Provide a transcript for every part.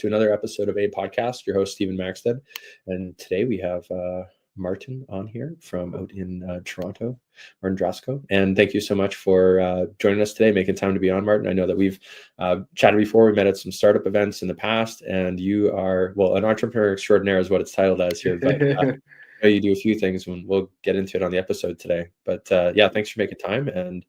to another episode of A Podcast. Your host, Stephen Maxted. And today we have Martin on here from out in Toronto, or in Dasko. And thank you so much for joining us today, making time to be on, Martin. I know that we've chatted before. We met at some startup events in the past, and you are, well, an entrepreneur extraordinaire is what it's titled as here. But you do a few things, and we'll get into it on the episode today. But yeah, thanks for making time. And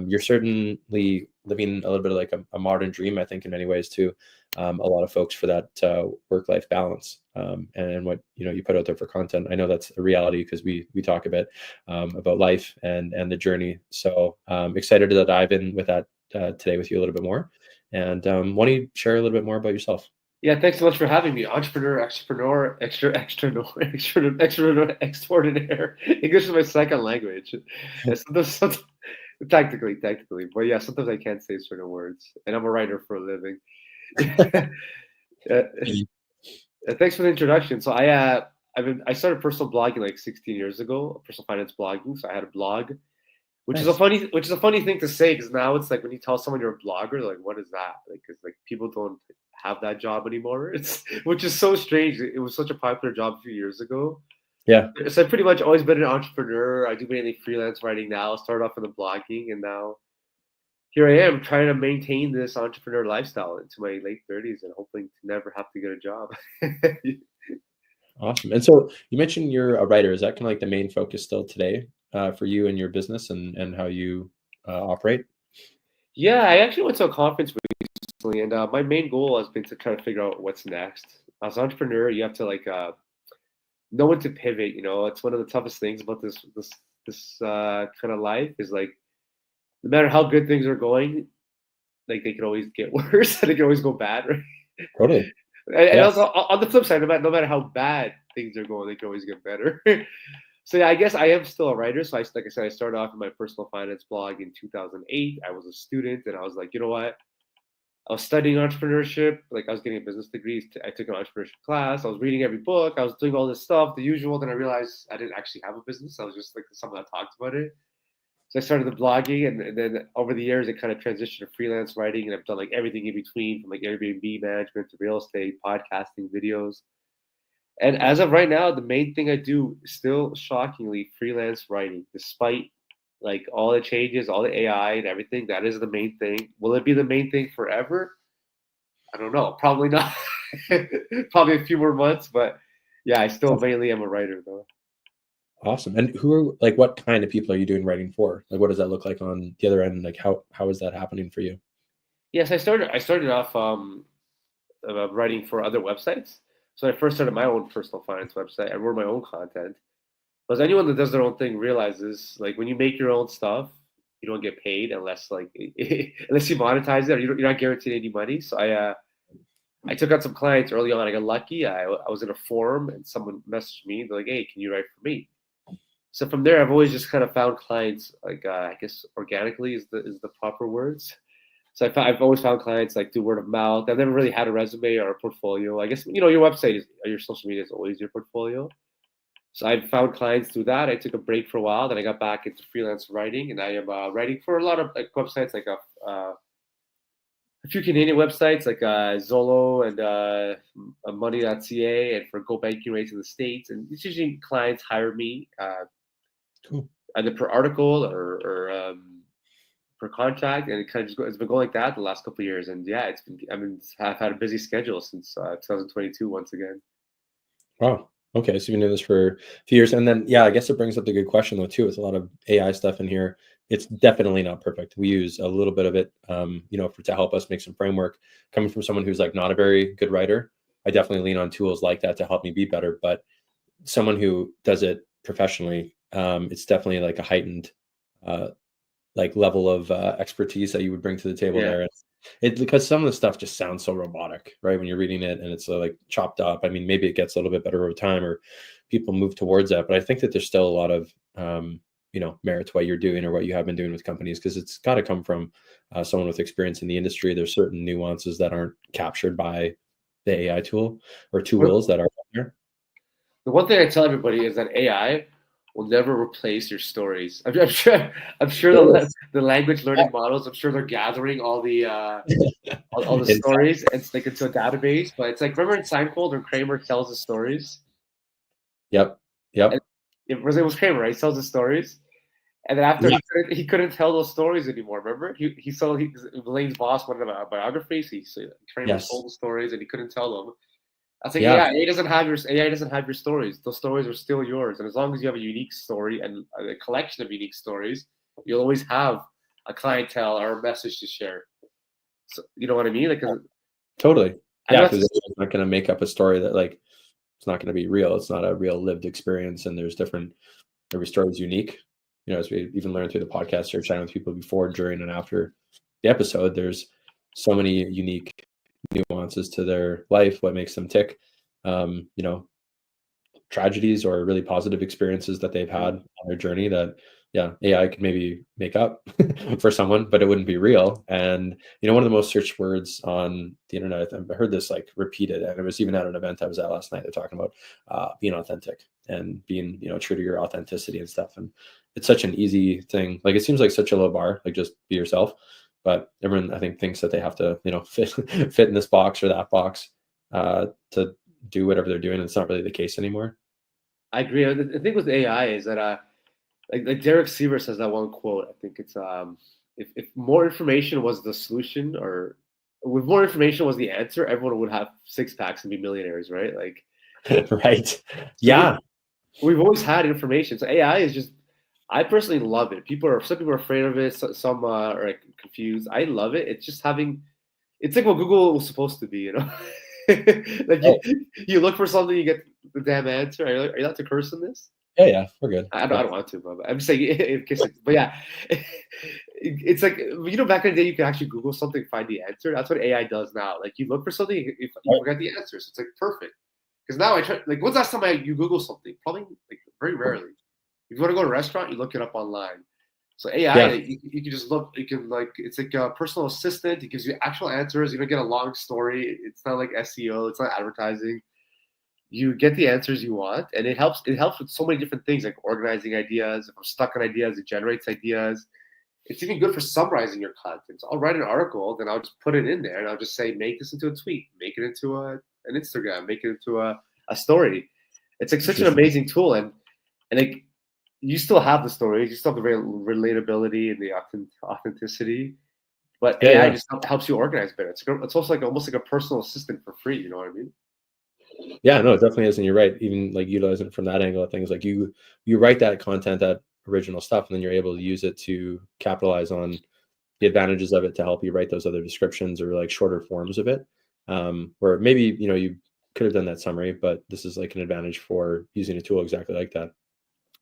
you're certainly living a little bit of like a modern dream, I think, in many ways too. A lot of folks for that work-life balance and what you put out there for content. I know that's a reality because we talk a bit about life and the journey. So excited to dive in with that today with you a little bit more. And why don't you share a little bit more about yourself? Yeah, thanks so much for having me. Entrepreneur, extraordinaire. English is my second language. Sometimes, technically, but yeah, sometimes I can't say certain words, and I'm a writer for a living. Thanks for the introduction. So I started personal blogging like 16 years ago, personal finance blogging. So I had a blog, which is a funny thing to say because now it's like when you tell someone you're a blogger, they're like, what is that? Like, because like people don't have that job anymore. Which is so strange. It was such a popular job a few years ago. Yeah. So I've pretty much always been an entrepreneur. I do mainly freelance writing now. I started off in the blogging, and now here I am trying to maintain this entrepreneur lifestyle into my late 30s and hoping to never have to get a job. Awesome. And so you mentioned you're a writer. Is that kind of like the main focus still today for you and your business and how you operate? Yeah, I actually went to a conference recently, and my main goal has been to try to figure out what's next. As an entrepreneur, you have to like know when to pivot. It's one of the toughest things about this kind of life is like no matter how good things are going, like they can always get worse and they can always go bad, right? Totally. And also on the flip side, no matter how bad things are going, they can always get better. So yeah, I guess I am still a writer. So like I said, I started off in my personal finance blog in 2008. I was a student, and I was like, you know what? I was studying entrepreneurship. Like I was getting a business degree. I took an entrepreneurship class. I was reading every book. I was doing all this stuff, the usual. Then I realized I didn't actually have a business. I was just like someone that talked about it. So I started the blogging, and then over the years, it kind of transitioned to freelance writing, and I've done like everything in between, from like Airbnb management to real estate, podcasting, videos. And as of right now, the main thing I do is still shockingly freelance writing, despite like all the changes, all the AI and everything. That is the main thing. Will it be the main thing forever? I don't know. Probably not. Probably a few more months, but yeah, I still mainly am a writer though. Awesome. And what kind of people are you doing writing for? Like, what does that look like on the other end? Like, how is that happening for you? Yes, I started off writing for other websites. So I first started my own personal finance website. I wrote my own content. Because anyone that does their own thing realizes, like, when you make your own stuff, you don't get paid unless unless you monetize it, or you're not guaranteed any money. So I took on some clients early on. I got lucky. I was in a forum and someone messaged me. They're like, "Hey, can you write for me?" So from there, I've always just kind of found clients, like I guess organically is the proper words. So I've always found clients like through word of mouth. I've never really had a resume or a portfolio. I guess your website your social media is always your portfolio. So I found clients through that. I took a break for a while, then I got back into freelance writing, and I am writing for a lot of like websites, like a few Canadian websites like Zolo and Money.ca, and for Go Banking rates in the States. And it's usually clients hire me Cool. either per article or per contract, and it's been going like that the last couple of years. And yeah, I've had a busy schedule since 2022 once again. Wow. Okay. So you've been doing this for a few years. And then, yeah, I guess it brings up the good question though, too. With a lot of AI stuff in here. It's definitely not perfect. We use a little bit of it, to help us make some framework. Coming from someone who's like not a very good writer, I definitely lean on tools like that to help me be better. But someone who does it professionally, it's definitely like a heightened level of expertise that you would bring to the table there. Because some of the stuff just sounds so robotic, right? When you're reading it and it's like chopped up. I mean, maybe it gets a little bit better over time or people move towards that. But I think that there's still a lot of, merit to what you're doing or what you have been doing with companies, because it's got to come from someone with experience in the industry. There's certain nuances that aren't captured by the AI tool or tools that are there. The one thing I tell everybody is that AI will never replace your stories. I'm sure. The language learning models. I'm sure they're gathering all the all the stories and it's like into a database. But it's like, remember in Seinfeld when Kramer tells the stories. Yep. And it was Kramer, right? He tells the stories, and then after he couldn't tell those stories anymore. Remember, Elaine's boss wanted a biography, so Kramer told the stories and he couldn't tell them. I think AI doesn't have your stories. Those stories are still yours, and as long as you have a unique story and a collection of unique stories, you'll always have a clientele or a message to share. So, you know what I mean? Like, totally. Yeah, because it's not going to make up a story that like it's not going to be real. It's not a real lived experience, and there's every story is unique. You know, as we even learned through the podcast or chatting with people before, during, and after the episode, there's so many unique nuances to their life, what makes them tick, you know, tragedies or really positive experiences that they've had on their journey that AI could maybe make up for someone, but it wouldn't be real. And you know, one of the most searched words on the internet, I heard this like repeated, and it was even at an event I was at last night. They're talking about being authentic and being, you know, true to your authenticity and stuff. And it's such an easy thing. Like, it seems like such a low bar, like just be yourself. But everyone, I think, thinks that they have to, you know, fit in this box or that box to do whatever they're doing. It's not really the case anymore. I agree. The thing with AI is that like Derek Siever says that one quote. I think it's if more information was the solution, or with more information was the answer, everyone would have six packs and be millionaires, right? Like, right? So yeah, we've always had information. So AI is just. I personally love it. Some people are afraid of it. Some are like confused. I love it. It's just having. It's like what Google was supposed to be, you know. Like you look for something, you get the damn answer. Are you allowed to curse in this? Yeah, we're good. I don't want to, but I'm just saying in case. But yeah, it's like, you know, back in the day, you could actually Google something, find the answer. That's what AI does now. Like, you look for something, if you forget the answer, so it's like perfect. Because now I try. Like, when's the last time you Google something? Probably like very rarely. If you want to go to a restaurant, you look it up online. So AI, you can just look. You can, like, it's like a personal assistant. It gives you actual answers. You don't get a long story. It's not like SEO. It's not advertising. You get the answers you want, and it helps. It helps with so many different things, like organizing ideas. If I'm stuck on ideas, it generates ideas. It's even good for summarizing your content. So I'll write an article, then I'll just put it in there, and I'll just say, make this into a tweet, make it into an Instagram, make it into a story. It's like such an amazing tool, and like, you still have the stories, you still have the relatability and the authenticity, but AI just helps you organize better. It's also like almost like a personal assistant for free. You know what I mean? Yeah, no, it definitely is, and you're right. Even like utilizing it from that angle of things, like you write that content, that original stuff, and then you're able to use it to capitalize on the advantages of it to help you write those other descriptions or like shorter forms of it. Where maybe, you know, you could have done that summary, but this is like an advantage for using a tool exactly like that.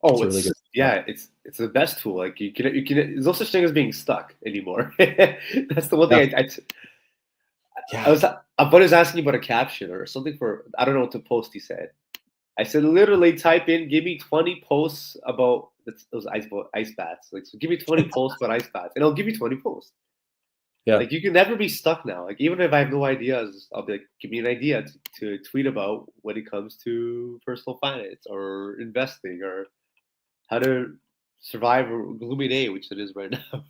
Oh, it's really good. Yeah, it's the best tool. Like, you can there's no such thing as being stuck anymore. That's the one thing I was asking you about a caption or something for, I don't know what to post. He said, I said, literally type in, give me 20 posts about those ice baths. Like, so give me 20 posts about ice baths, and it'll give you 20 posts. Yeah. Like, you can never be stuck now. Like, even if I have no ideas, I'll be like, give me an idea to tweet about when it comes to personal finance or investing or how to survive a gloomy day, which it is right now.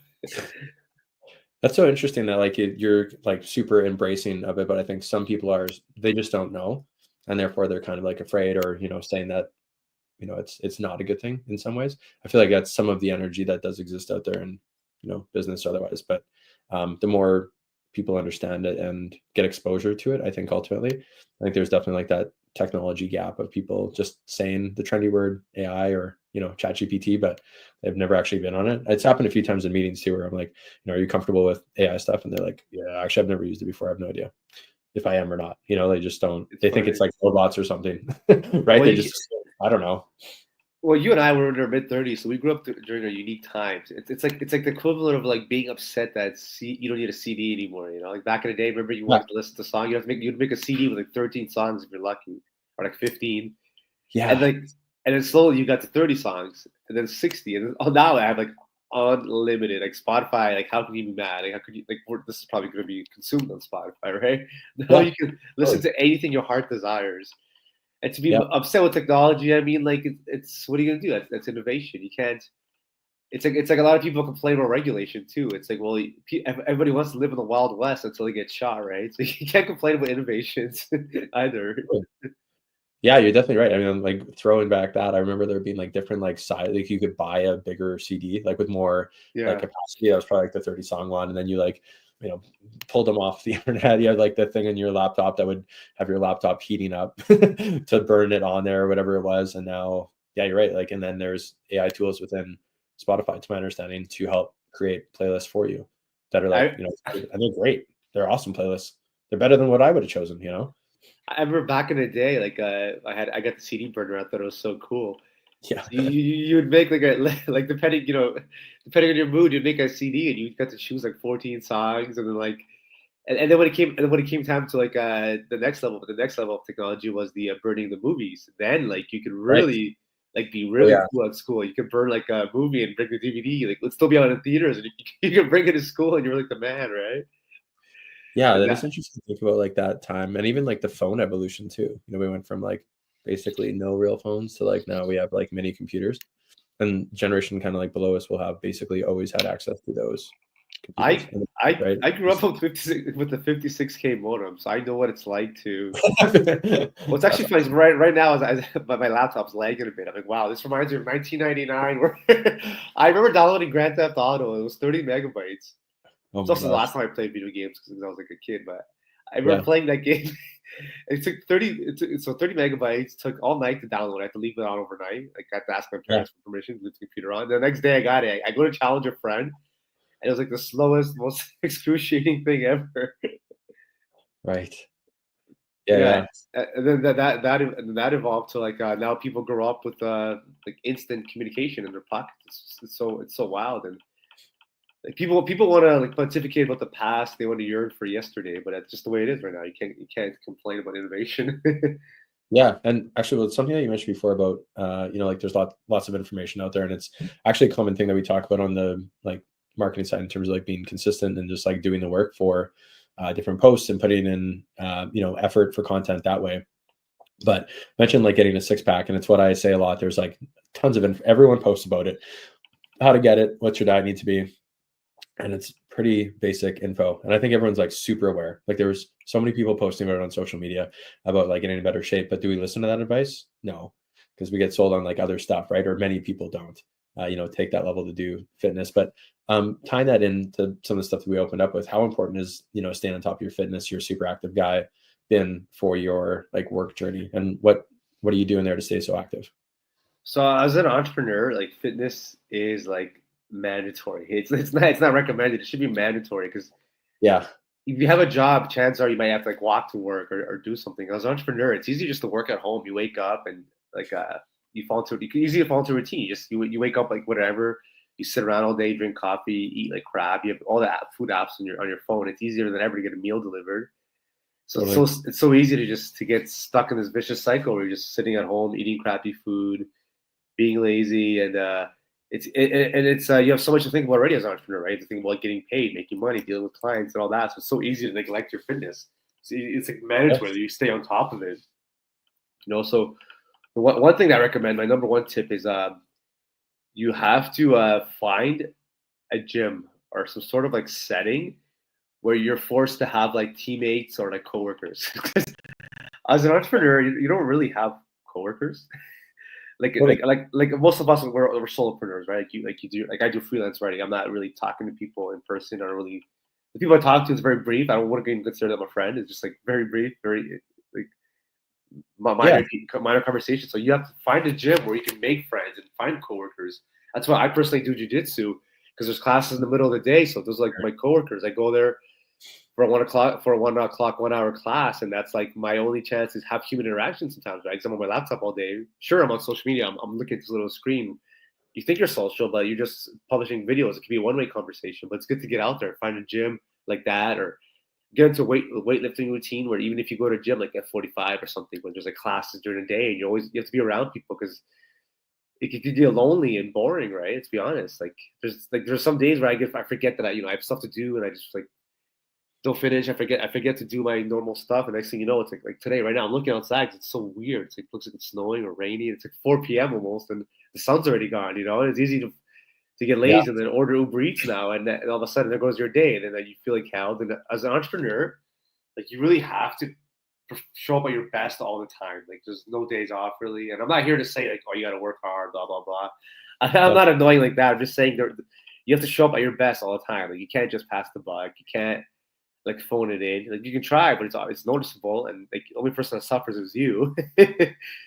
That's so interesting that like you're like super embracing of it, but I think some people they just don't know, and therefore they're kind of like afraid, or, you know, saying that, you know, it's not a good thing in some ways. I feel like that's some of the energy that does exist out there in, you know, business or otherwise. But the more people understand it and get exposure to it, I think ultimately, I think there's definitely like that technology gap of people just saying the trendy word AI or, you know, ChatGPT, but they've never actually been on it. It's happened a few times in meetings too, where I'm like, you know, are you comfortable with AI stuff? And they're like, yeah, actually, I've never used it before. I have no idea if I am or not. You know, they just don't. They think it's like robots or something, right? Well, they just, I don't know. Well, you and I were in our mid-30s, so we grew up during our unique times. It's like the equivalent of like being upset that you don't need a CD anymore. You know, like back in the day, remember you wanted to listen to a song, you'd make a CD with like 13 songs if you're lucky, or like 15. Yeah. And then slowly you got to 30 songs, and then 60, and then, now I have like unlimited, like Spotify. Like, how can you be mad? Like, how could you, like, this is probably going to be consumed on Spotify, right? Now you can listen to anything your heart desires. And to be Yeah. upset with technology, I mean, like it's what are you gonna do? That's innovation. You can't. It's like a lot of people complain about regulation too. It's like, well, everybody wants to live in the Wild West until they get shot, right? So you can't complain about innovations either. Yeah, you're definitely right. I mean, like throwing back that, I remember there being like different like size, like you could buy a bigger CD, like with more like Yeah, capacity. That was probably like the 30 song one, and then you like, you know, pulled them off the internet. You had like the thing in your laptop that would have your laptop heating up to burn it on there or whatever it was. And now, yeah, you're right. Like, and then there's AI tools within Spotify, to my understanding, to help create playlists for you that are like, I you know, and they're great. They're awesome playlists. They're better than what I would have chosen, you know? I remember back in the day, like I got the CD burner. I thought it was so cool. Yeah. So you would make like a like depending on your mood, you'd make a CD and you got to choose like 14 songs, and then like and then when it came time to like the next level, but the next level of technology was the burning the movies. Then like you could Right. really like be Oh, really yeah. cool at school. You could burn like a movie and bring the DVD. Like it'd still be out in theaters, and you could bring it to school, and you're like the man, right? Yeah, And that is that interesting to think about like that time and even like the phone evolution too. You know, we went from like basically no real phones to like now we have like mini computers. And generation kind of like below us will have basically always had access to those computers. I And, I right? I grew up with 56 with the 56K modem, so I know what it's like to. What's That's actually funny is right now is my laptop's lagging a bit. I'm like, wow, this reminds me of 1999, where I remember downloading Grand Theft Auto. It was 30 megabytes. oh It's my also the gosh. last time I played video games because I was like a kid. But I remember Yeah. playing that game. It took 30. So 30 megabytes took all night to download. I had to leave it on overnight. Like I had to ask my Yeah. parents for permission to leave the computer on. The next day I got it. I go to challenge a friend, and it was like the slowest, most excruciating thing ever. Right. Yeah, Yeah, yeah. and then that evolved to like now people grow up with like instant communication in their pockets. It's so wild, and like people want to like pontificate about the past. They want to yearn for yesterday, but that's just the way it is right now. You can't complain about innovation. Yeah, and actually, well, something that you mentioned before about, you know, like there's lots of information out there, and it's actually a common thing that we talk about on the like marketing side in terms of like being consistent and just like doing the work for different posts and putting in, you know, effort for content that way. But mentioned like getting a six pack, and it's what I say a lot. There's like tons of everyone posts about it, how to get it, what's your diet need to be, and it's pretty basic info. And I think everyone's like super aware. Like there was so many people posting about it on social media about like getting in better shape, but do we listen to that advice? No, because we get sold on like other stuff, right? Or many people don't, you know, take that level to do fitness. But tying that into some of the stuff that we opened up with, how important is, you know, staying on top of your fitness? You're a super active guy, been for your like work journey, and what are you doing there to stay so active? So as an entrepreneur, like fitness is like mandatory. It's not recommended. It should be mandatory because Yeah, if you have a job, chances are you might have to like walk to work or do something. As an entrepreneur, it's easy just to work at home. You wake up and like you can easily fall into a routine. You wake up like whatever. You sit around all day, drink coffee, eat like crap. You have all the food apps on your phone. It's easier than ever to get a meal delivered. So totally. it's so easy to get stuck in this vicious cycle where you're just sitting at home eating crappy food, being lazy, and it's you have so much to think about already as an entrepreneur, right? To think about like, getting paid, making money, dealing with clients, and all that. So it's so easy to neglect your fitness. So it's like Yeah. mandatory that you stay on top of it. So one thing that I recommend, my number one tip is you have to find a gym or some sort of like setting where you're forced to have like teammates or like coworkers. As an entrepreneur, you don't really have coworkers. Totally. Like most of us we're solopreneurs, right? You do like I do freelance writing. I'm not really talking to people in person. Or really the people I talk to is very brief. I don't want to even consider them a friend. It's just like very brief, very like Yeah. minor conversation. So you have to find a gym where you can make friends and find coworkers. That's why I personally do jujitsu because there's classes in the middle of the day. So those are like my coworkers. I go there for 1 o'clock 1 hour class, and that's like my only chance is have human interaction sometimes, right? Because I'm on my laptop all day. Sure, I'm on social media. I'm looking at this little screen. You think you're social, but you're just publishing videos. It can be a one-way conversation, but it's good to get out there, find a gym like that, or get into weightlifting routine where even if you go to a gym like F45 or something, when there's like classes during the day, and you have to be around people because it could get lonely and boring, right? Let's be honest. Like there's some days where I forget that I have stuff to do, and I just like don't finish. I forget to do my normal stuff, and next thing you know, it's like today, right now, I'm looking outside. It's so weird. It's like looks like it's snowing or rainy. It's like 4 p.m. almost, and the sun's already gone. And it's easy to get Yeah. lazy and then order Uber Eats now, and all of a sudden there goes your day, and then you feel like hell. And as an entrepreneur, like you really have to show up at your best all the time. Like there's no days off really. And I'm not here to say like, oh, you got to work hard, blah blah blah. I'm not annoying like that. I'm just saying you have to show up at your best all the time. Like you can't just pass the buck. You can't like phone it in. Like you can try, but it's noticeable, and like the only person that suffers is you.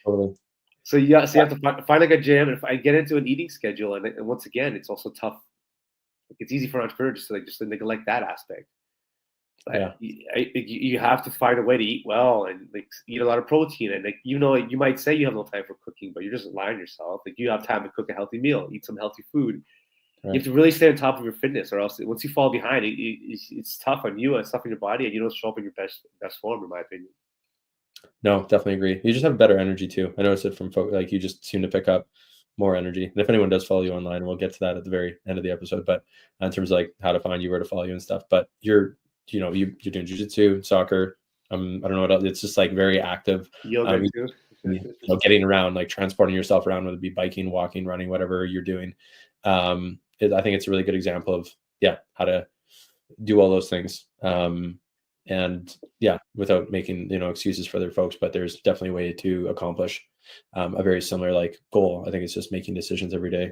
Totally. So you have to find like a gym and get into an eating schedule. And once again, it's also tough. Like it's easy for entrepreneurs just to neglect that aspect. Yeah. You have to find a way to eat well and like eat a lot of protein. And like you might say you have no time for cooking, but you're just lying to yourself. Like you have time to cook a healthy meal, eat some healthy food. Right. You have to really stay on top of your fitness, or else once you fall behind, it's tough on you, it's tough on your body, and you don't show up in your best form, in my opinion. No, definitely agree. You just have better energy too. I noticed it from folks, like you just seem to pick up more energy. And if anyone does follow you online, we'll get to that at the very end of the episode. But in terms of like how to find you, where to follow you and stuff. But you're doing jiu-jitsu, soccer. I don't know what else. It's just like very active. Yoga too. Getting around, like transporting yourself around, whether it be biking, walking, running, whatever you're doing. I think it's a really good example of how to do all those things. And without making excuses for other folks, but there's definitely a way to accomplish a very similar like goal. I think it's just making decisions every day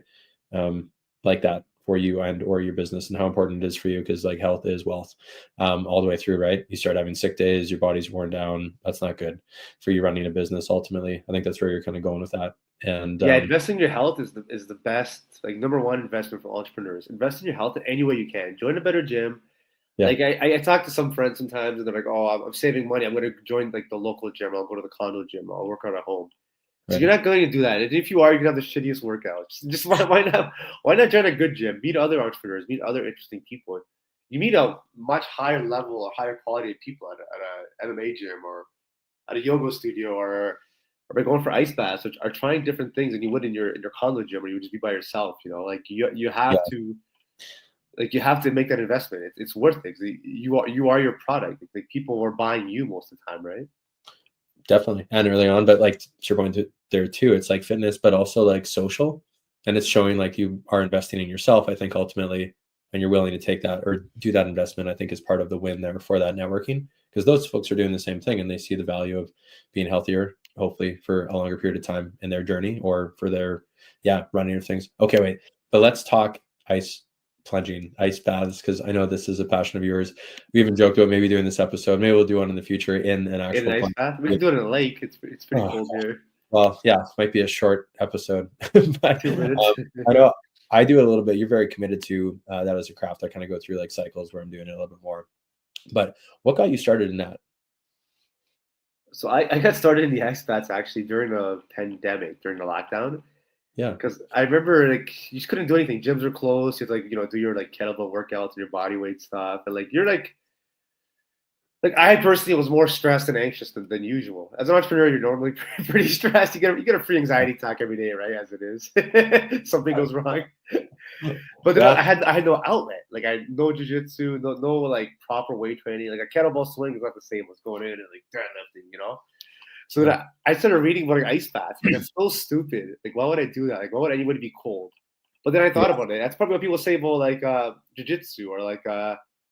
like that for you and or your business, and how important it is for you, because like health is wealth all the way through, right? You start having sick days, your body's worn down. That's not good for you running a business. Ultimately, I think that's where you're kind of going with that. And investing in your health is the best, like number one investment for entrepreneurs. Invest in your health in any way you can. Join a better gym. Yeah. Like I talk to some friends sometimes, and they're like, "Oh, I'm saving money. I'm going to join like the local gym. I'll go to the condo gym. I'll work out at home." So you're not going to do that. And if you are, you're going to have the shittiest workouts. Just why not join a good gym? Meet other entrepreneurs. Meet other interesting people. You meet a much higher level or higher quality of people at an MMA gym or at a yoga studio or by going for ice baths, which are trying different things than you would in your condo gym, where you would just be by yourself. Like you have to. Like you have to make that investment. It's worth it. You are your product. Like people are buying you most of the time, right? Definitely, and early on, but like to your point there too, it's like fitness, but also like social, and it's showing like you are investing in yourself. I think ultimately, and you're willing to take that or do that investment, I think is part of the win there for that networking, because those folks are doing the same thing and they see the value of being healthier, hopefully for a longer period of time in their journey or for their running or things. Okay, wait, but let's talk plunging, ice baths, because I know this is a passion of yours. We even joked about maybe doing this episode. Maybe we'll do one in the future in an actual ice bath. We can do it in a lake. It's pretty cold here. Well, might be a short episode. But 2 minutes. I know I do it a little bit. You're very committed to that as a craft. I kind of go through like cycles where I'm doing it a little bit more. But what got you started in that? So I got started in the ice baths actually during the pandemic, during the lockdown. Yeah. Because I remember like you just couldn't do anything. Gyms were closed. You had to do your like kettlebell workouts and your body weight stuff. And like you're like I personally was more stressed and anxious than usual. As an entrepreneur, you're normally pretty stressed. You get a free anxiety attack every day, right? As it is. Something goes wrong. But then I had no outlet. Like I had no jiu-jitsu, no like proper weight training. Like a kettlebell swing is not the same as going in and like deadlifting, So then I started reading about like ice baths. Like it's so stupid. Like why would I do that? Like why would anybody be cold? But then I thought about it. That's probably what people say about like jiu-jitsu or like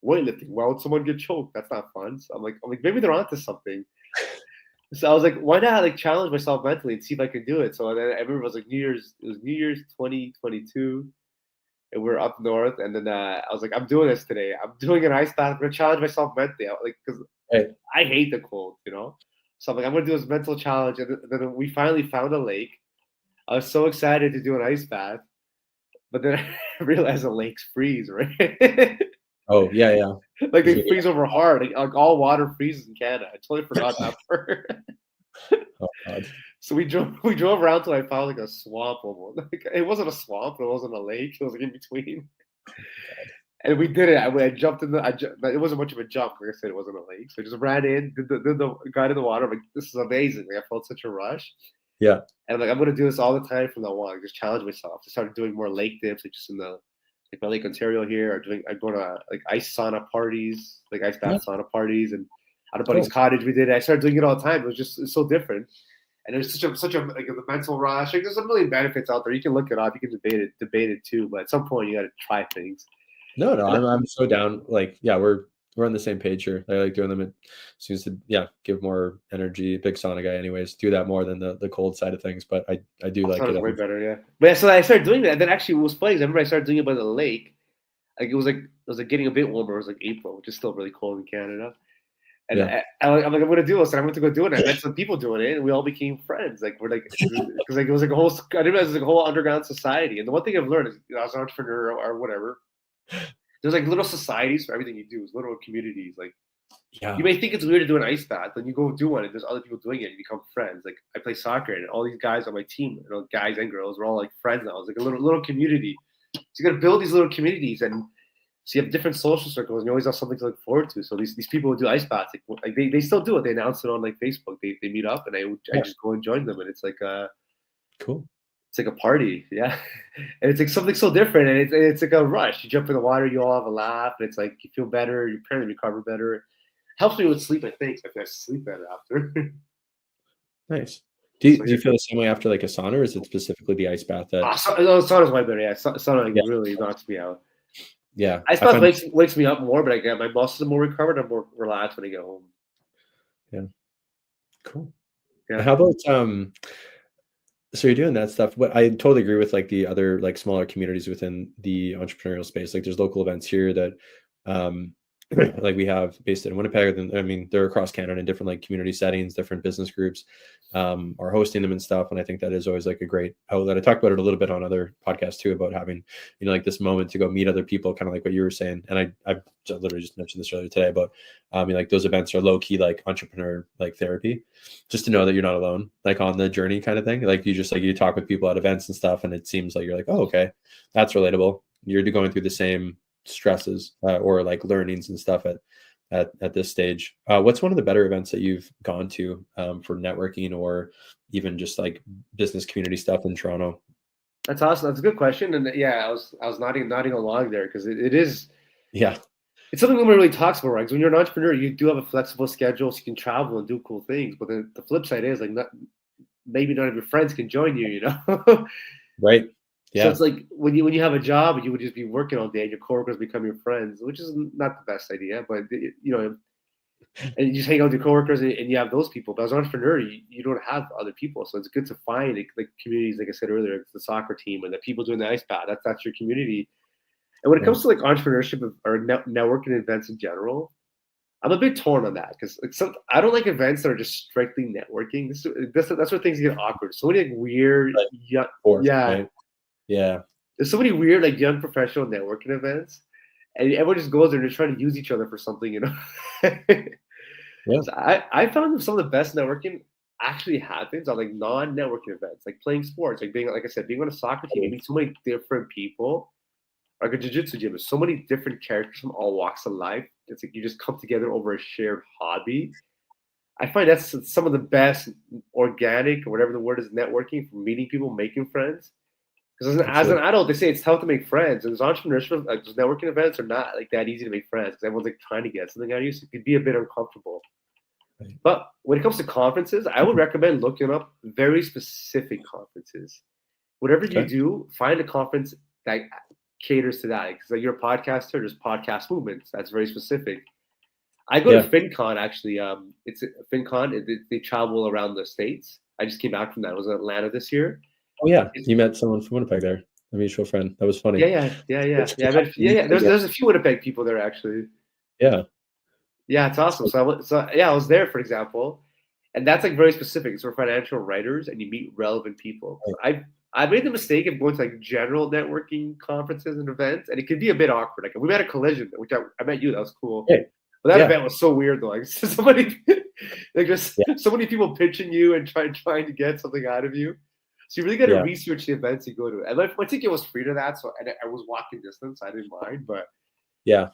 weightlifting. Why would someone get choked? That's not fun. So I'm like maybe they're onto something. So I was like, why not like challenge myself mentally and see if I can do it? So then I remember it was like New Year's 2022. And we're up north, and then I was like, I'm doing this today. I'm doing an ice bath. I'm gonna challenge myself mentally, because I hate the cold, So I'm like, I'm gonna do this mental challenge, and then we finally found a lake. I was so excited to do an ice bath, but then I realized the lakes freeze, right? Oh yeah. Like they freeze over hard. Like all water freezes in Canada. I totally forgot that part. Oh God. So we drove around till I found like a swamp almost. Like, it wasn't a swamp, it wasn't a lake. It was like in between. And we did it. I jumped in it wasn't much of a jump. Like I said, it wasn't a lake. So I just ran in, did the got in the water. I'm like, this is amazing. Like I felt such a rush. Yeah. And I'm like, I'm gonna do this all the time from now on. Just challenge myself. I started doing more lake dips, like just in the like by Lake Ontario here, I go to like ice sauna parties, like ice Yeah, bath sauna parties, and at a buddy's cool. cottage we did it. I started doing it all the time. It's so different. And there's such a like the mental rush. Like there's a million benefits out there. You can look it up. You can debate it too. But at some point, you got to try things. No, And I'm so down. Like, yeah, we're on the same page here. I like doing them. It seems to, yeah, give more energy. Big sauna guy, anyways. Do that more than the cold side of things, but I do like it. sauna's way better, yeah. But yeah, so I started doing that. And then actually, it was funny. 'Cause I remember I started doing it by the lake. Like it was like getting a bit warmer. It was like April, which is still really cold in Canada. And Yeah, I'm like, I'm gonna do this, and I went to go do it. And I met some people doing it, and we all became friends. Like we're like, because like it was like a whole. I didn't realize it was like a whole underground society. And the one thing I've learned is, as an entrepreneur or whatever, there's like little societies for everything you do. It's little communities. Like yeah, you may think it's weird to do an ice bath, then you go do one, and there's other people doing it, and you become friends. Like I play soccer, and all these guys on my team, guys and girls, we're all like friends now. It's like a little community. So you got to build these little communities, and so you have different social circles, and you always have something to look forward to. So these people who do ice baths, like they still do it. They announce it on like Facebook. They meet up, and I just go and join them, and it's like cool. it's like a party, yeah. And it's like something so different, and it's like a rush. You jump in the water, you all have a laugh, and it's like you feel better. You apparently recover better. Helps me with sleep, I think. I feel I sleep better after. Nice. Do So you feel the same way after like a sauna, or is it specifically the ice bath that? sauna's way better. Yeah, sauna like, Yeah, really knocks me out. yeah. Ice I bath find. wakes me up more, but I get my muscles are more recovered. I'm more relaxed when I get home. Yeah, cool. Yeah. How about so you're doing that stuff. What I totally agree with like the other like smaller communities within the entrepreneurial space. Like there's local events here that um like we have based in Winnipeg. And I mean, they're across Canada in different like community settings, different business groups are hosting them and stuff. And I think that is always like a great outlet. I talked about it a little bit on other podcasts too, about having, like this moment to go meet other people, kind of like what you were saying. And I literally just mentioned this earlier today, but I mean, like those events are low key, like entrepreneur, like therapy, just to know that you're not alone, like on the journey kind of thing. Like you just like, you talk with people at events and stuff. And it seems like you're like, oh, okay, that's relatable. You're going through the same stresses or like learnings and stuff at this stage. What's one of the better events that you've gone to for networking or even just like business community stuff in Toronto? That's awesome. That's a good question. And yeah, I was nodding along there because it is Yeah, it's something nobody really talks about, right? Because when you're an entrepreneur, you do have a flexible schedule, so you can travel and do cool things. But the flip side is like maybe none of your friends can join you, you know? right. So Yeah, it's like when you have a job and you would just be working all day and your coworkers become your friends, which is not the best idea, but and you just hang out with your coworkers and you have those people. But as an entrepreneur, you don't have other people, so it's good to find like communities, like I said earlier, it's the soccer team and the people doing the ice bath. That's your community. And when it right. comes to like entrepreneurship or networking events in general, I'm a bit torn on that because like I don't like events that are just strictly networking. That's where things get awkward. So many like weird, Like yeah, fourth, yeah. right? Yeah, There's so many weird like young professional networking events, and everyone just goes there and they're trying to use each other for something, you know. yeah. So I found that some of the best networking actually happens on like non-networking events, like playing sports, like being like I said, being on a soccer team. You meet so many different people. Like a jiu-jitsu gym, there's so many different characters from all walks of life. It's like you just come together over a shared hobby. I find that's some of the best organic or whatever the word is, networking, for meeting people, making friends. Because as an Absolutely. adult, they say it's tough to make friends, and those entrepreneurship, like those networking events, are not like that easy to make friends because everyone's like trying to get something out of you, so it could be a bit uncomfortable. Right. But when it comes to conferences, I would recommend looking up very specific conferences. Whatever you Okay. do, find a conference that caters to that. Because like you're a podcaster, there's podcast movements. That's very specific. I go to Yeah. FinCon actually. It's FinCon. They travel around the states. I just came back from that. I was in Atlanta this year. Oh yeah, It's, you met someone from Winnipeg there, a mutual friend. That was funny. yeah. It's I met, funny. There's a few Winnipeg people there actually. Yeah. Yeah, it's awesome. So, So yeah, I was there for example, and that's like very specific. It's for financial writers, and you meet relevant people. right. I made the mistake of going to like general networking conferences and events, and it could be a bit awkward. Like we met a collision, which I met you. That was cool. Hey, But that yeah. event was so weird though. Like somebody, like just Yeah. so many people pitching you and trying to get something out of you. So you really got to Yeah. research the events you go to. And my ticket was free to that, so and I was walking distance. So I didn't mind, but Yeah.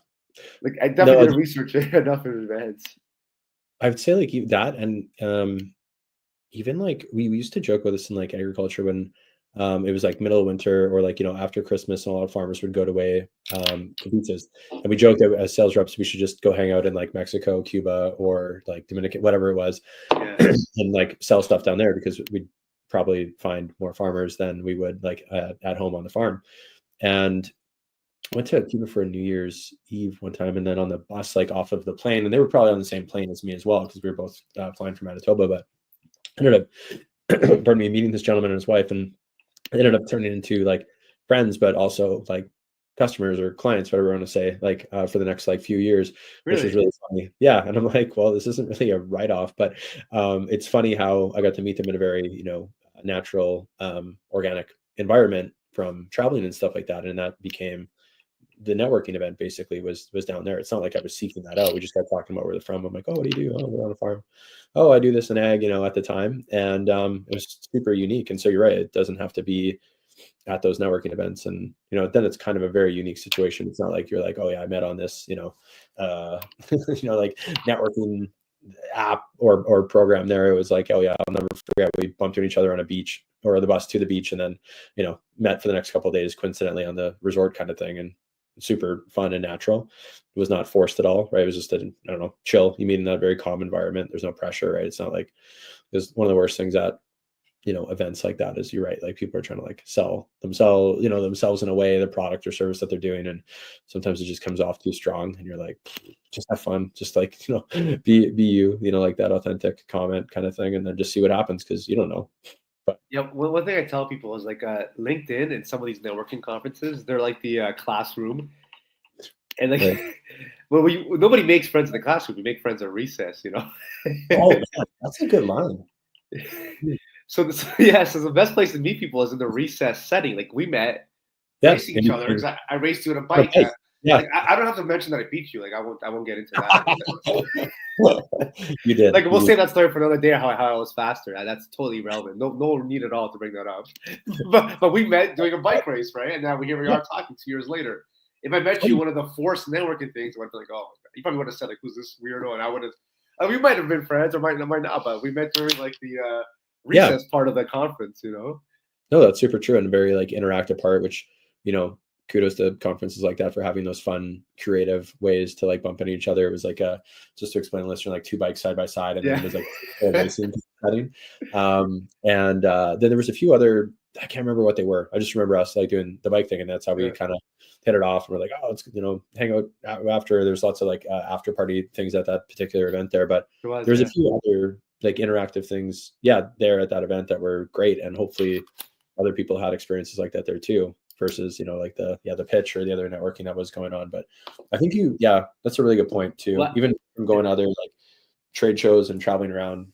like I No, definitely didn't research it enough in advance. I would say like that and even like we used to joke with this in like agriculture when It was like middle of winter or like, after Christmas, and a lot of farmers would go away to beaches. And we joked that as sales reps, we should just go hang out in like Mexico, Cuba, or like Dominican, whatever it was, and like sell stuff down there because we'd probably find more farmers than we would like at home on the farm. And went to Cuba for a New Year's Eve one time, and then on the bus, like off of the plane, and they were probably on the same plane as me as well because we were both flying from Manitoba. But I ended up, pardon me, meeting this gentleman and his wife, and it ended up turning into like friends, but also like customers or clients, whatever you want to say, like for the next like few years, which was really funny. Yeah, and I'm like, well, this isn't really a write-off, but it's funny how I got to meet them in a very natural, organic environment from traveling and stuff like that, and that became the networking event. Basically was down there. It's not like I was seeking that out. We just got talking about where they're from. I'm like, oh, what do you do? Oh, we're on a farm. Oh, I do this in ag, at the time. And it was super unique. And so you're right, it doesn't have to be at those networking events. And then it's kind of a very unique situation. It's not like you're like, oh yeah, I met on this, like networking app or program there. It was like, oh yeah, I'll never forget, we bumped into each other on a beach or the bus to the beach, and then met for the next couple of days coincidentally on the resort kind of thing. And super fun and natural. It was not forced at all, right? It was just I don't know, chill. You meet in that very calm environment. There's no pressure, right? It's not like, it's one of the worst things at events like that is, you're right, like people are trying to like sell themselves, themselves in a way, the product or service that they're doing, and sometimes it just comes off too strong, and you're like, just have fun, just like be you, like that authentic comment kind of thing, and then just see what happens, because you don't know. But yeah, one thing I tell people is like LinkedIn and some of these networking conferences, they're like the classroom, and like, right. well, nobody makes friends in the classroom. We make friends at recess, Oh man, that's a good line. So the best place to meet people is in the recess setting. Like we met racing each other because I raced you on a bike. Yeah. Like I don't have to mention that I beat you. Like I won't get into that. You did. Like we'll save that story for another day. How I was faster. That's totally irrelevant. No need at all to bring that up. but we met doing a bike race, right? And now here we are talking 2 years later. If I met you one of the forced networking things, I would be like, oh, you probably would have said like, who's this weirdo? And I would have. We might have been friends, or might not. But we met during like the recess part of the conference. No, that's super true, and a very like interactive part, which kudos to conferences like that for having those fun, creative ways to like bump into each other. It was like just to explain, listener, like two bikes side by side, and then it was like a racing setting. And then there was a few other, I can't remember what they were. I just remember us like doing the bike thing, and that's how we kind of hit it off. And we're like, oh, let's hang out after. There's lots of like after party things at that particular event there, but there's a few other like interactive things, there at that event that were great, and hopefully other people had experiences like that there too, versus like the pitch or the other networking that was going on. But I think that's a really good point too. Even from going to other like trade shows and traveling around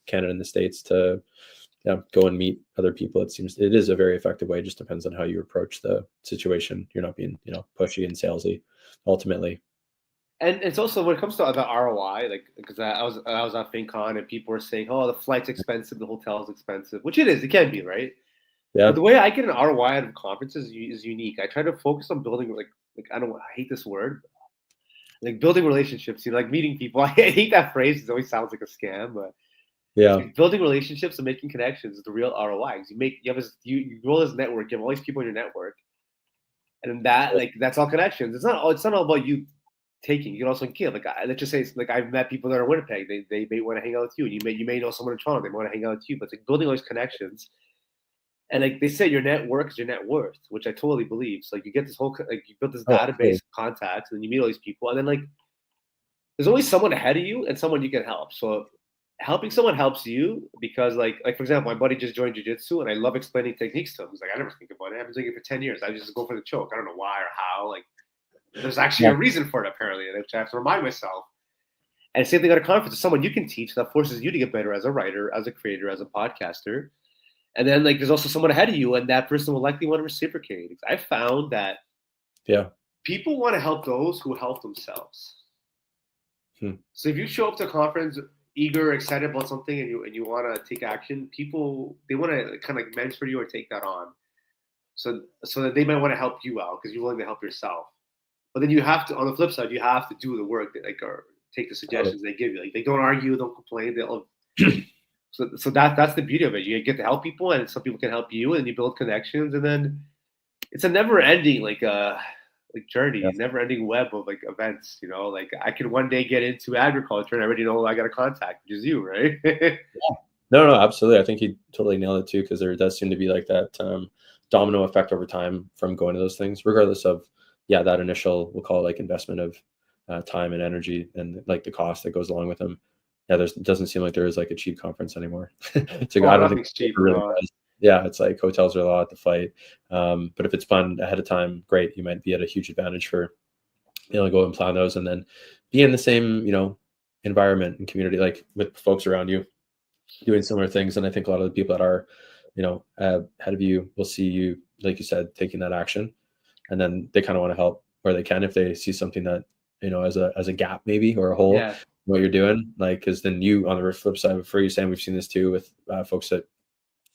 Canada and the States to go and meet other people, it seems it is a very effective way. It just depends on how you approach the situation. You're not being pushy and salesy ultimately. And it's also when it comes to the ROI, like because I was at FinCon and people were saying, oh, the flight's expensive, the hotel's expensive, which it is. It can be, right? Yeah. But the way I get an ROI out of conferences is unique. I try to focus on building like I hate this word, like building relationships. Like meeting people. I hate that phrase. It always sounds like a scam, but building relationships and making connections is the real ROI. You grow this network. You have all these people in your network, and that's all connections. It's not all about you taking. You can also give. Like let's just say it's like I've met people that are in Winnipeg. They may want to hang out with you, and you may know someone in Toronto. They want to hang out with you. But it's like building all these connections. And like they say, your net worth is your net worth, which I totally believe. So like you get this whole you build this database of contacts, and then you meet all these people, and then like there's always someone ahead of you and someone you can help. So helping someone helps you because like for example, my buddy just joined jiu-jitsu, and I love explaining techniques to him. He's like, I never think about it. I've been doing it for 10 years. I just go for the choke. I don't know why or how. Like there's actually a reason for it apparently, and I have to remind myself. And same thing at a conference, is someone you can teach that forces you to get better as a writer, as a creator, as a podcaster. And then like there's also someone ahead of you, and that person will likely want to reciprocate. I found that people want to help those who help themselves. So if you show up to a conference eager, excited about something, and you want to take action, people they want to kind of mentor you or take that on. So that they might want to help you out because you're willing to help yourself. But then you have to, on the flip side, you have to do the work that or take the suggestions they give you. Like they don't argue, don't complain. So that's the beauty of it. You get to help people, and some people can help you, and you build connections, and then it's a never ending like journey, Yes. never ending web of like events. Like I could one day get into agriculture, and I already know I got a contact, which is you, right? No, no, absolutely. I think you totally nailed it too, because there does seem to be like that domino effect over time from going to those things, regardless of that initial, we'll call it like investment of time and energy and like the cost that goes along with them. Yeah, it doesn't seem like there is like a cheap conference anymore. To go, Oh, I don't think nothing's it cheap. really No. does. Yeah, it's like hotels are a lot to fight, but if it's planned ahead of time, great. You might be at a huge advantage for go and plan those, and then be in the same environment and community, like with folks around you doing similar things. And I think a lot of the people that are, ahead of you will see you, like you said, taking that action, and then they kind of want to help where they can if they see something that as a gap maybe or a hole Yeah. in what you're doing. Like, because then you on the flip side, for you, Sam, we've seen this too with folks that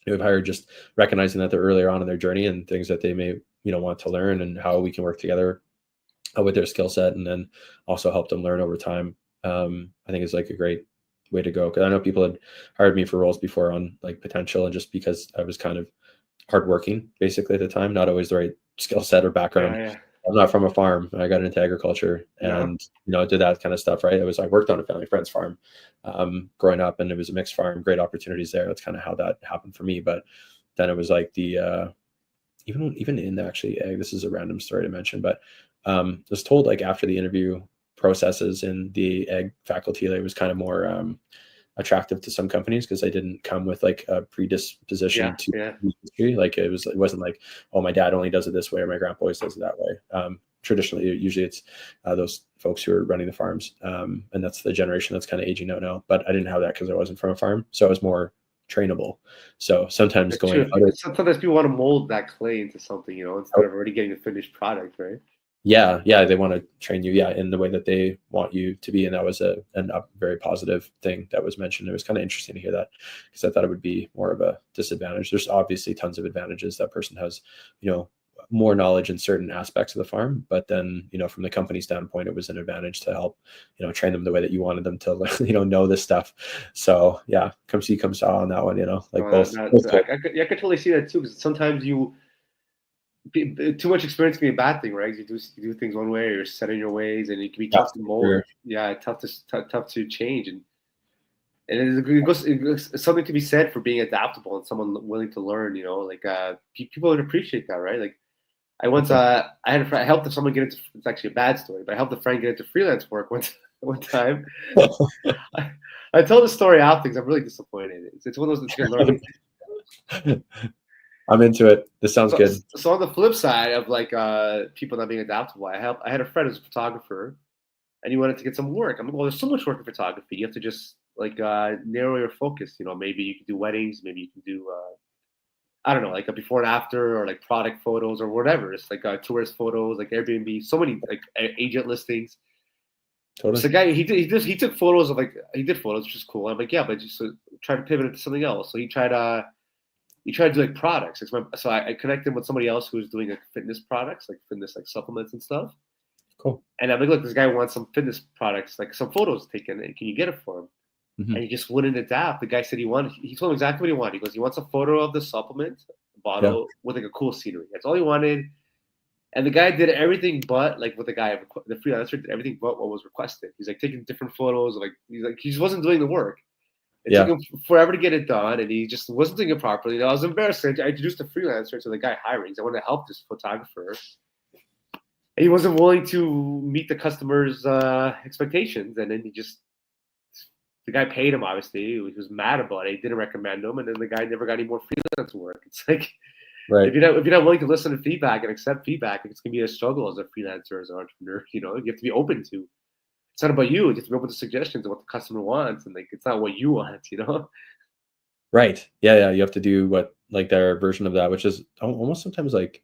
we've hired, just recognizing that they're earlier on in their journey and things that they may want to learn, and how we can work together with their skill set, and then also help them learn over time. I think is like a great way to go, because I know people had hired me for roles before on like potential, and just because I was kind of hardworking basically at the time, not always the right skill set or background. Yeah. I'm not from a farm. I got into agriculture No. and did that kind of stuff. Right. I worked on a family friend's farm growing up, and it was a mixed farm, great opportunities there. That's kind of how that happened for me. But then it was like the even in actually egg, this is a random story to mention, but I was told like after the interview processes in the egg faculty, that it was kind of more attractive to some companies because they didn't come with like a predisposition Yeah. to Yeah. the industry. Like it wasn't like, oh, my dad only does it this way or my grandpa always does it that way. Traditionally, usually it's those folks who are running the farms, and that's the generation that's kind of aging out now. But I didn't have that because I wasn't from a farm, so I was more trainable. So sometimes It's true. going out of, Sometimes people want to mold that clay into something, instead of already getting the finished product, right? yeah, they want to train you, in the way that they want you to be, and that was a very positive thing that was mentioned. It was kind of interesting to hear that, because I thought it would be more of a disadvantage. There's obviously tons of advantages. That person has, more knowledge in certain aspects of the farm, but then from the company standpoint, it was an advantage to help train them the way that you wanted them to know this stuff. So yeah, come see, come saw on that one. Like No, both. I could totally see that too. Because sometimes too much experience can be a bad thing, right? You do things one way, or you're set in your ways, and it can be tough to mold. Sure. Yeah, tough to change, and it's something to be said for being adaptable and someone willing to learn. Like people would appreciate that, right? Like I once I had a friend, I helped someone get into, it's actually a bad story, but I helped a friend get into freelance work one time. I told the story out because I'm really disappointed. It's one of those that's learning. I'm into it. This sounds good. So on the flip side of like people not being adaptable, I had a friend who's a photographer, and he wanted to get some work. I'm like, well, there's so much work in photography. You have to just like narrow your focus. Maybe you can do weddings, maybe you can do I don't know, like a before and after, or like product photos or whatever. It's like tourist photos, like Airbnb, so many like agent listings. Totally. So the guy he took photos of he did photos, which is cool. I'm like, yeah, but just try to pivot it to something else. So he tried to do like products. So I connected with somebody else who was doing like fitness products, like fitness like supplements and stuff. Cool. And I'm like, look, this guy wants some fitness products, like some photos taken. And can you get it for him? Mm-hmm. And he just wouldn't adapt. The guy said he told him exactly what he wanted. He goes, he wants a photo of the supplement bottle with like a cool scenery. That's all he wanted. And the guy did everything but like what the freelancer did everything but what was requested. He's like taking different photos. He just wasn't doing the work. It took him forever to get it done, and he just wasn't doing it properly. I was embarrassed. I introduced a freelancer to the guy hiring. So I wanted to help this photographer. And he wasn't willing to meet the customer's expectations. And then the guy paid him, obviously. He was mad about it. He didn't recommend him. And then the guy never got any more freelance work. It's like, right. If you're not willing to listen to feedback and accept feedback, it's going to be a struggle as a freelancer, as an entrepreneur. You have to be open to. It's not about you. You have to be open to suggestions of what the customer wants, and like it's not what you want. Right. Yeah. You have to do what like their version of that, which is almost sometimes like,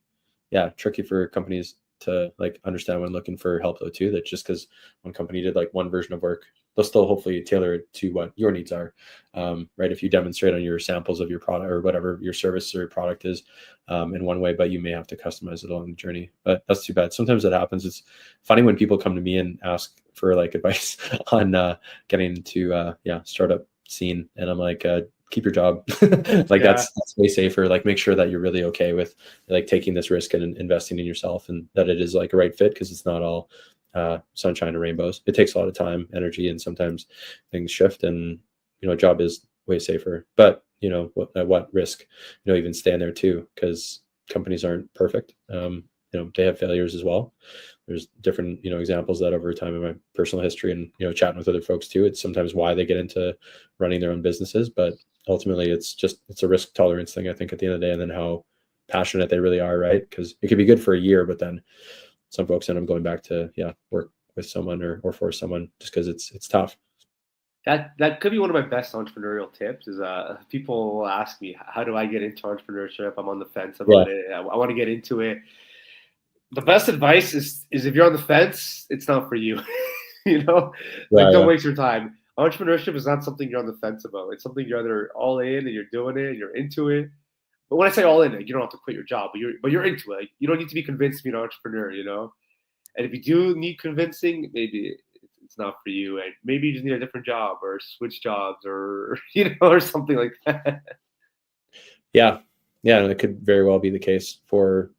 tricky for companies to like understand when looking for help though too. That just because one company did like one version of work, they'll still hopefully tailor it to what your needs are. Right. If you demonstrate on your samples of your product or whatever your service or your product is in one way, but you may have to customize it along the journey. But that's too bad. Sometimes that happens. It's funny when people come to me and ask for like advice on getting into startup scene, and I'm like, keep your job. Like that's way safer. Like make sure that you're really okay with like taking this risk and investing in yourself, and that it is like a right fit, because it's not all sunshine and rainbows. It takes a lot of time, energy, and sometimes things shift, and a job is way safer. But at what risk, even staying there too, because companies aren't perfect. They have failures as well. There's different, examples that over time in my personal history and, chatting with other folks too, it's sometimes why they get into running their own businesses. But ultimately it's a risk tolerance thing, I think, at the end of the day, and then how passionate they really are, right? Because it could be good for a year, but then some folks end up going back to, work with someone or for someone just because it's tough. That could be one of my best entrepreneurial tips is people will ask me, how do I get into entrepreneurship? I'm on the fence about it. I want to get into it. The best advice is if you're on the fence, it's not for you. Don't waste your time. Entrepreneurship is not something you're on the fence about. It's something you're either all in and you're doing it and you're into it. But when I say all in, you don't have to quit your job, but you're into it. Like, you don't need to be convinced to be an entrepreneur, And if you do need convincing, maybe it's not for you, and maybe you just need a different job or switch jobs or or something like that. Yeah, it could very well be the case for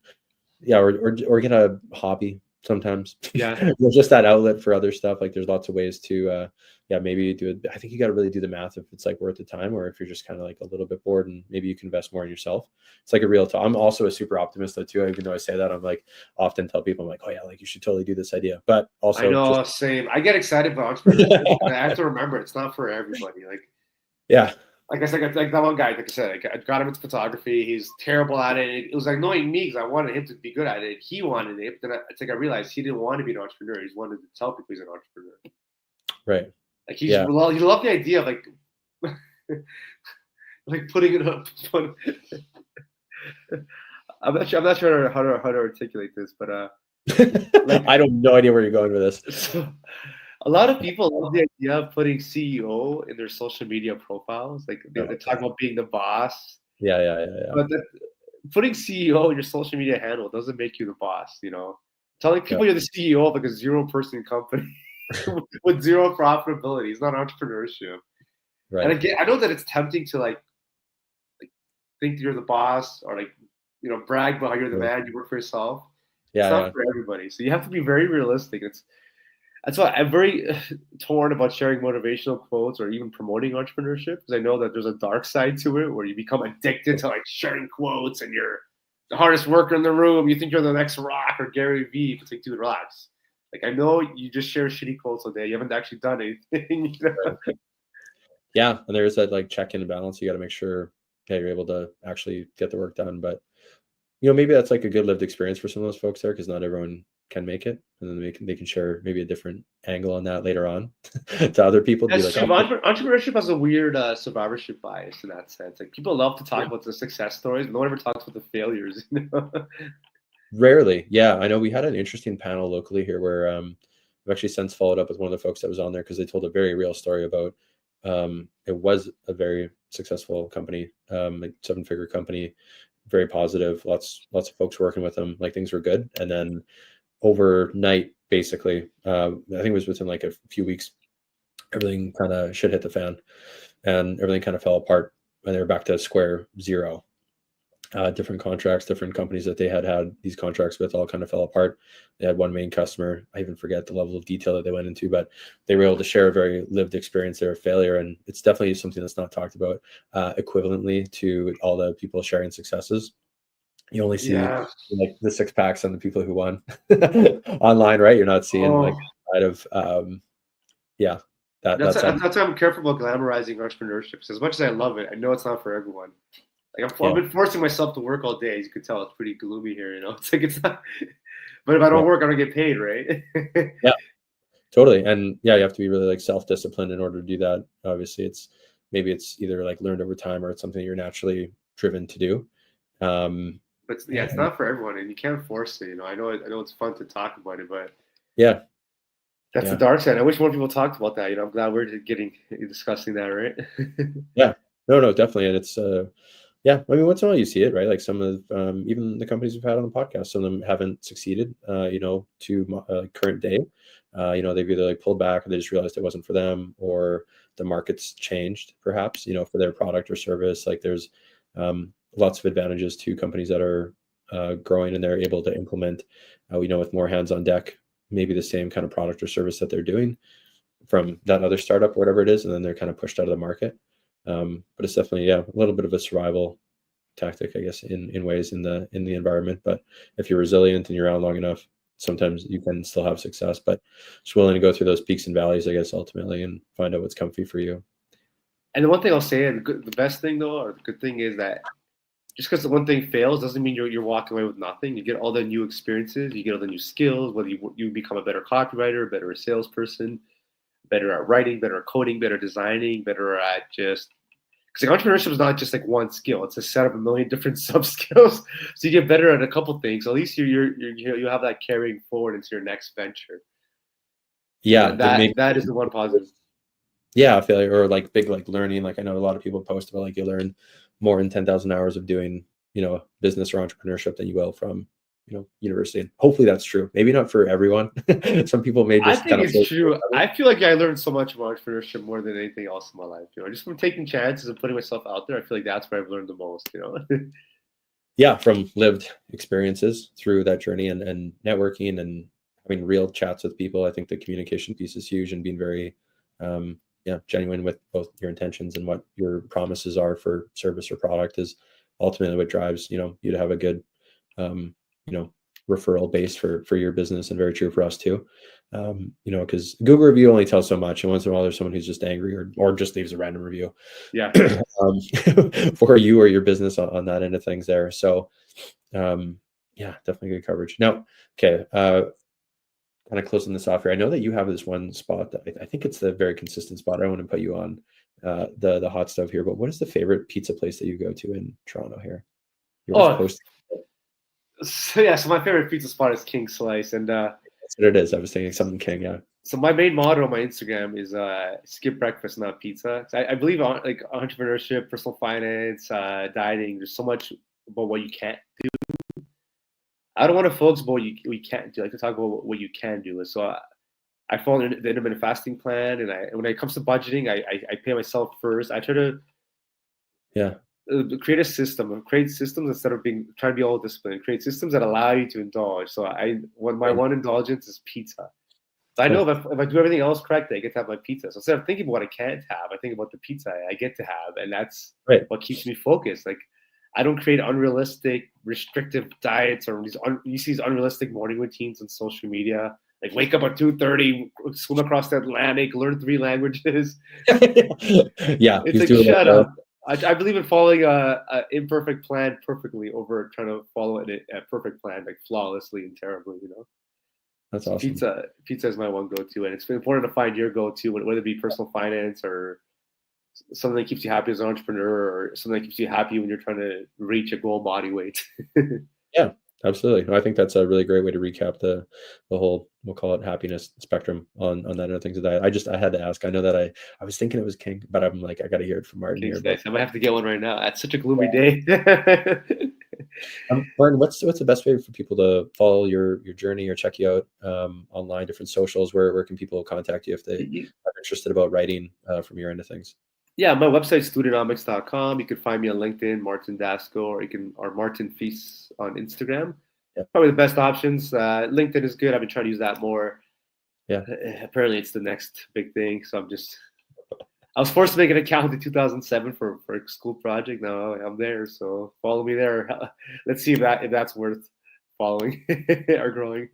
or get a hobby sometimes. Yeah. There's just that outlet for other stuff. Like there's lots of ways to maybe do it. I think you got to really do the math if it's like worth the time, or if you're just kind of like a little bit bored and maybe you can invest more in yourself. It's like a real I'm also a super optimist though too. Even though I say that, I'm like often tell people, I'm like, oh yeah, like you should totally do this idea. But also I know, same. I get excited about entrepreneurship. I have to remember it's not for everybody. Like I said, like that one guy, like I said, I got him into photography. He's terrible at it. It was annoying me because I wanted him to be good at it. He wanted it. But then I realized he didn't want to be an entrepreneur. He just wanted to tell people he's an entrepreneur. Right. Like he loved the idea of like putting it up. I'm not sure how to articulate this, but I don't no idea where you're going with this. So, a lot of people love the idea of putting CEO in their social media profiles. Like they talk about being the boss. Yeah. But putting CEO in your social media handle doesn't make you the boss. Telling people you're the CEO of like a 0-person company with zero profitability is not entrepreneurship. Right. And again, I know that it's tempting to like think you're the boss or brag about how you're the man. You work for yourself. It's not for everybody. So you have to be very realistic. That's why I'm very torn about sharing motivational quotes or even promoting entrepreneurship, because I know that there's a dark side to it where you become addicted to like sharing quotes and you're the hardest worker in the room. You think you're the next Rock or Gary Vee. It's like, dude, relax. Like, I know you just share shitty quotes all day. You haven't actually done anything. Yeah, and there's that like check-in and balance. You got to make sure you're able to actually get the work done. But maybe that's like a good lived experience for some of those folks there, because not everyone can make it, and then they can share maybe a different angle on that later on to other people. That's true. Entrepreneurship has a weird survivorship bias in that sense. Like people love to talk about the success stories, but no one ever talks about the failures. Rarely. Yeah, I know we had an interesting panel locally here where I've actually since followed up with one of the folks that was on there, because they told a very real story about it was a very successful company, like 7-figure company, very positive, lots of folks working with them, like things were good. And then overnight, basically, I think it was within like a few weeks, everything kind of shit hit the fan and everything kind of fell apart, and they were back to square zero. Different contracts, different companies that they had these contracts with all kind of fell apart. They had one main customer. I even forget the level of detail that they went into, but they were able to share a very lived experience there of failure. And it's definitely something that's not talked about equivalently to all the people sharing successes. You only see like the 6-packs on the people who won online, right? You're not seeing like side of that's why I'm careful about glamorizing entrepreneurship. Because as much as I love it, I know it's not for everyone. Like I've been forcing myself to work all day. As you can tell, it's pretty gloomy here. It's like it's not. But if I don't work, I don't get paid, right? Yeah, totally. And you have to be really like self-disciplined in order to do that. Obviously, it's either like learned over time or it's something you're naturally driven to do. But it's not for everyone, and you can't force it. I know it's fun to talk about it, but that's the dark side. I wish more people talked about that. I'm glad we're discussing that, right? Yeah, no, definitely, and it's I mean, once in a while you see it, right? Like some of even the companies we've had on the podcast, some of them haven't succeeded, to current day. They've either like pulled back or they just realized it wasn't for them, or the market's changed, perhaps, for their product or service. Like there's lots of advantages to companies that are growing, and they're able to implement, with more hands on deck, maybe the same kind of product or service that they're doing from that other startup or whatever it is, and then they're kind of pushed out of the market. But it's definitely, a little bit of a survival tactic, I guess, in ways in the environment. But if you're resilient and you're around long enough, sometimes you can still have success. But just willing to go through those peaks and valleys, I guess, ultimately, and find out what's comfy for you. And the one thing I'll say, and the best thing though, or the good thing is that just because the one thing fails doesn't mean you're walking away with nothing. You get all the new experiences, you get all the new skills, whether you become a better copywriter, better salesperson, better at writing, better at coding, better designing, better at just, because like entrepreneurship is not just like one skill; it's a set of a million different sub skills. So you get better at a couple things. At least you have that carrying forward into your next venture. Yeah, that is the one positive. Yeah, failure or like big like learning. Like I know a lot of people post about like you learn more in 10,000 hours of doing business or entrepreneurship than you will from university. And hopefully that's true. Maybe not for everyone. Some people may just. I think it's true. I feel like I learned so much about entrepreneurship more than anything else in my life. Just from taking chances and putting myself out there. I feel like that's where I've learned the most. Yeah, from lived experiences through that journey and networking and having real chats with people. I think the communication piece is huge, and being very genuine with both your intentions and what your promises are for service or product is ultimately what drives you to have a good referral base for your business, and very true for us too. Because Google review only tells so much, and once in a while there's someone who's just angry or just leaves a random review for you or your business on that end of things there. So definitely good coverage. Now, okay, kind of closing this off here. I know that you have this one spot that I think it's the very consistent spot. I don't want to put you on the hot stuff here, but what is the favorite pizza place that you go to in Toronto here? So my favorite pizza spot is King Slice, and that's what it is. I was thinking something King, yeah. So my main motto on my Instagram is skip breakfast, not pizza. So I believe on like entrepreneurship, personal finance, dieting. There's so much about what you can't do. I don't want to focus about what you can't do. I like to talk about what you can do. So I follow the intermittent fasting plan, and when it comes to budgeting, I pay myself first. I try to create a system, create systems instead of trying to be all disciplined. Create systems that allow you to indulge. So my one indulgence is pizza. So I know if I do everything else correctly, I get to have my pizza. So instead of thinking about what I can't have, I think about the pizza I get to have, and that's what keeps me focused. Like I don't create unrealistic, restrictive diets or you see these unrealistic morning routines on social media. Like wake up at 2:30, swim across the Atlantic, learn 3 languages. It's like shut up. I believe in following a imperfect plan perfectly over trying to follow a perfect plan like flawlessly and terribly. That's awesome. Pizza is my one go-to, and it's important to find your go-to, whether it be personal finance or something that keeps you happy as an entrepreneur, or something that keeps you happy when you're trying to reach a goal body weight. Yeah, absolutely. I think that's a really great way to recap the whole, we'll call it happiness spectrum on that and other things. That I had to ask. I know that I was thinking it was King, but I'm like, I got to hear it from Martin here. Nice. I might have to get one right now. It's such a gloomy day. Martin, what's the best way for people to follow your journey or check you out online, different socials? Where can people contact you if they are interested about writing from your end of things? Yeah, my website's Studenomics.com. You can find me on LinkedIn, Martin Dasko, or martinfeasts on Instagram. Yeah. Probably the best options. LinkedIn is good. I've been trying to use that more. Yeah. Apparently, it's the next big thing. So I was forced to make an account in 2007 for a school project. Now I'm there, so follow me there. Let's see if that's worth following or growing.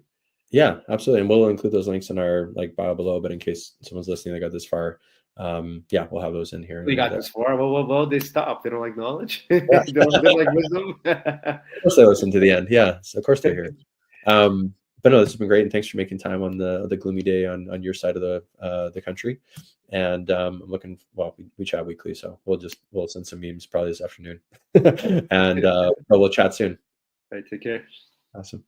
Yeah, absolutely. And we'll include those links in our bio below. But in case someone's listening that got this far, we'll have those in here. They got this far. Well, they stop. They don't like knowledge. They don't like wisdom. Of course they listen to the end. Yeah, so of course they're here. But no, this has been great, and thanks for making time on the gloomy day on your side of the country. And I'm looking. Well, we chat weekly, so we'll send some memes probably this afternoon, and but we'll chat soon. All right, take care. Awesome.